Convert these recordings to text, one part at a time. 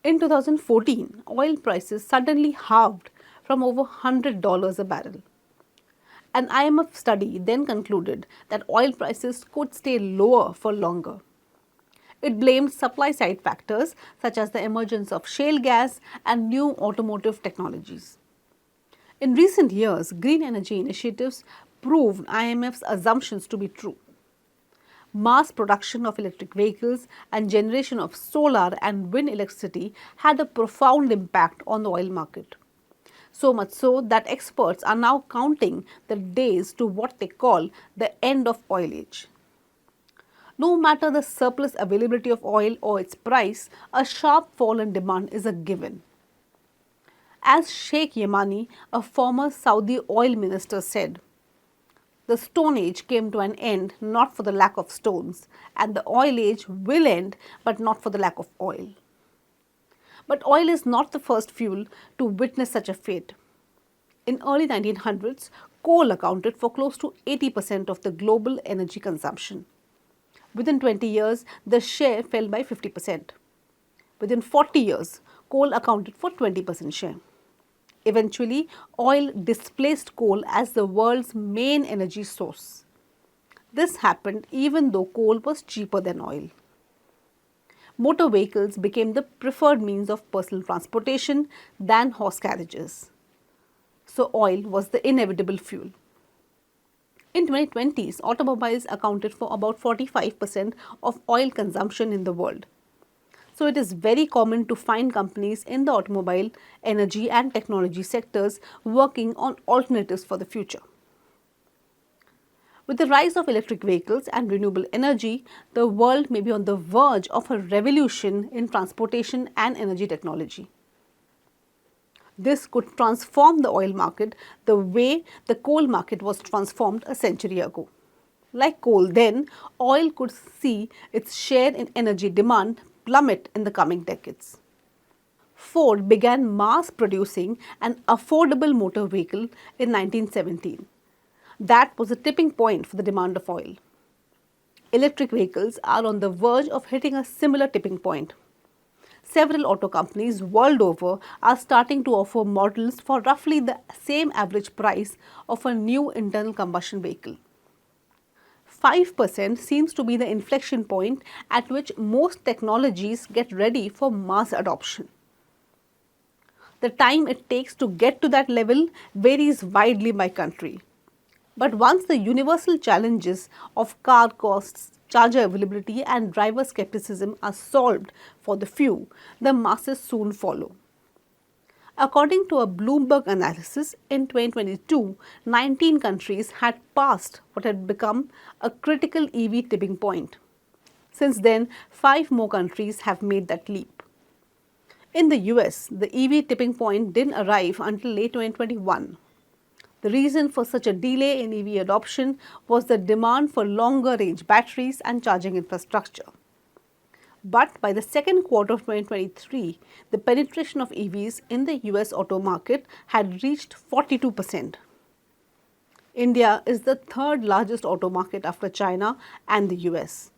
In 2014, oil prices suddenly halved from over $100 a barrel. An IMF study then concluded that oil prices could stay lower for longer. It blamed supply side factors such as the emergence of shale gas and new automotive technologies. In recent years, green energy initiatives proved IMF's assumptions to be true. Mass production of electric vehicles and generation of solar and wind electricity had a profound impact on the oil market. So much so that experts are now counting the days to what they call the end of oil age. No matter the surplus availability of oil or its price, a sharp fall in demand is a given. As Sheikh Yamani, a former Saudi oil minister, said, the Stone Age came to an end not for the lack of stones, and the oil age will end but not for the lack of oil. But oil is not the first fuel to witness such a fate. In early 1900s, coal accounted for close to 80% of the global energy consumption. Within 20 years, the share fell by 50%. Within 40 years, coal accounted for 20% share. Eventually, oil displaced coal as the world's main energy source. This happened even though coal was cheaper than oil. Motor vehicles became the preferred means of personal transportation than horse carriages. So oil was the inevitable fuel. In 2020s, automobiles accounted for about 45% of oil consumption in the world. So it is very common to find companies in the automobile, energy and technology sectors working on alternatives for the future. With the rise of electric vehicles and renewable energy, the world may be on the verge of a revolution in transportation and energy technology. This could transform the oil market the way the coal market was transformed a century ago. Like coal then, oil could see its share in energy demand plummet in the coming decades. Ford began mass producing an affordable motor vehicle in 1917. That was a tipping point for the demand of oil. Electric vehicles are on the verge of hitting a similar tipping point. Several auto companies world over are starting to offer models for roughly the same average price of a new internal combustion vehicle. 5% seems to be the inflection point at which most technologies get ready for mass adoption. The time it takes to get to that level varies widely by country. But once the universal challenges of car costs, charger availability and driver skepticism are solved for the few, the masses soon follow. According to a Bloomberg analysis, in 2022, 19 countries had passed what had become a critical EV tipping point. Since then, 5 more countries have made that leap. In the US, the EV tipping point didn't arrive until late 2021. The reason for such a delay in EV adoption was the demand for longer range batteries and charging infrastructure. But by the second quarter of 2023, the penetration of EVs in the US auto market had reached 42%. India is the third largest auto market after China and the US.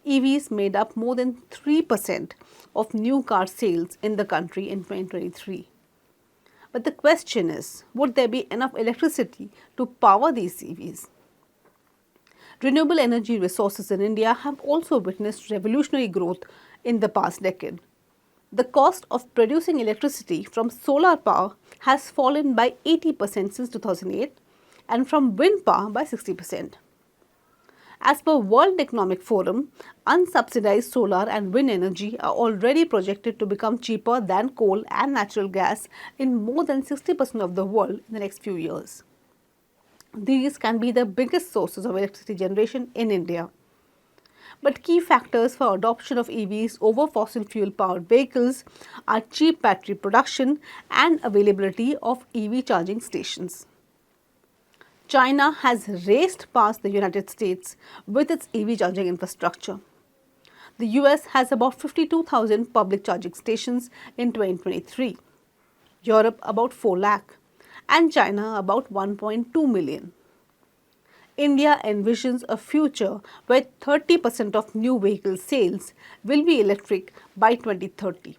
EVs made up more than 3% of new car sales in the country in 2023. But the question is, would there be enough electricity to power these EVs? Renewable energy resources in India have also witnessed revolutionary growth in the past decade. The cost of producing electricity from solar power has fallen by 80% since 2008 and from wind power by 60%. As per World Economic Forum, unsubsidized solar and wind energy are already projected to become cheaper than coal and natural gas in more than 60% of the world in the next few years. These can be the biggest sources of electricity generation in India. But key factors for adoption of EVs over fossil fuel powered vehicles are cheap battery production and availability of EV charging stations. China has raced past the United States with its EV charging infrastructure. The US has about 52,000 public charging stations in 2023, Europe about 4 lakh, and China about 1.2 million. India envisions a future where 30% of new vehicle sales will be electric by 2030.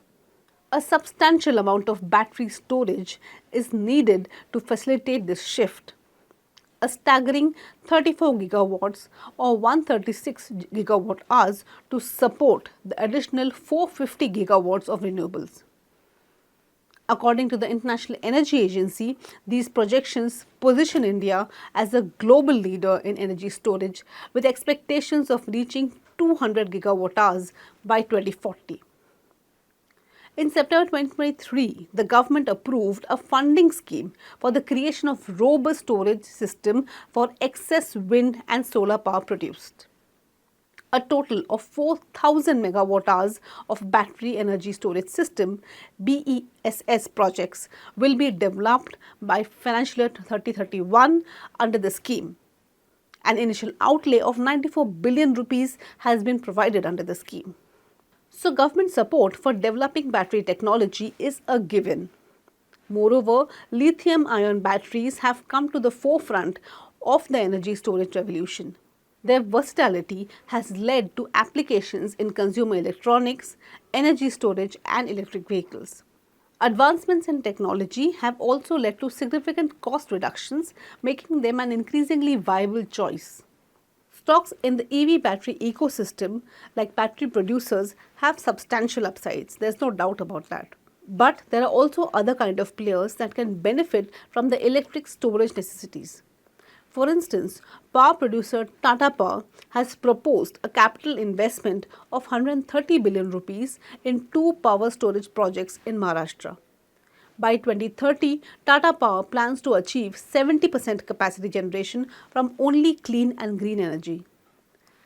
A substantial amount of battery storage is needed to facilitate this shift. A staggering 34 gigawatts or 136 gigawatt hours to support the additional 450 gigawatts of renewables. According to the International Energy Agency, these projections position India as a global leader in energy storage with expectations of reaching 200 gigawatt hours by 2040. In September 2023, the government approved a funding scheme for the creation of robust storage system for excess wind and solar power produced. A total of 4,000 megawatt hours of battery energy storage system BESS projects will be developed by financial year 2031 under the scheme. An initial outlay of 94 billion rupees has been provided under the scheme. So, government support for developing battery technology is a given. Moreover, lithium-ion batteries have come to the forefront of the energy storage revolution. Their versatility has led to applications in consumer electronics, energy storage, and electric vehicles. Advancements in technology have also led to significant cost reductions, making them an increasingly viable choice. Stocks in the EV battery ecosystem, like battery producers, have substantial upsides. There's no doubt about that. But there are also other kind of players that can benefit from the electric storage necessities. For instance, power producer Tata Power has proposed a capital investment of 130 billion rupees in 2 power storage projects in Maharashtra. By 2030, Tata Power plans to achieve 70% capacity generation from only clean and green energy.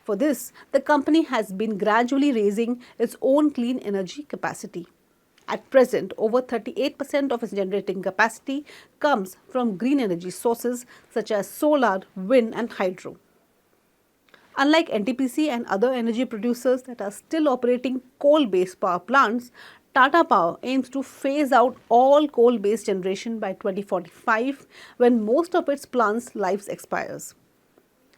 For this, the company has been gradually raising its own clean energy capacity. At present, over 38% of its generating capacity comes from green energy sources such as solar, wind and hydro. Unlike NTPC and other energy producers that are still operating coal-based power plants, Tata Power aims to phase out all coal-based generation by 2045 when most of its plants' lives expires.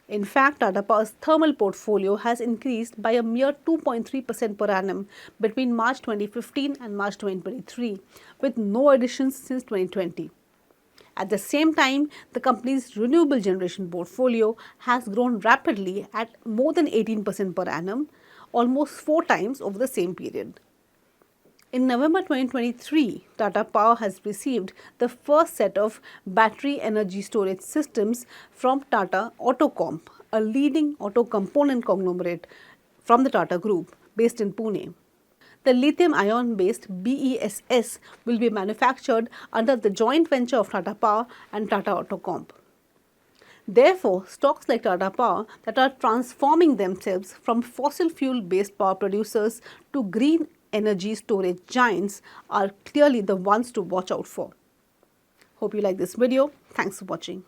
In fact, Tata Power's thermal portfolio has increased by a mere 2.3% per annum between March 2015 and March 2023, with no additions since 2020. At the same time, the company's renewable generation portfolio has grown rapidly at more than 18% per annum, almost 4 times over the same period. In November 2023, Tata Power has received the first set of battery energy storage systems from Tata Autocomp, a leading auto component conglomerate from the Tata Group based in Pune. The lithium-ion based BESS will be manufactured under the joint venture of Tata Power and Tata Autocomp. Therefore, stocks like Tata Power that are transforming themselves from fossil fuel based power producers to green energy storage giants are clearly the ones to watch out for. Hope you like this video. Thanks for watching.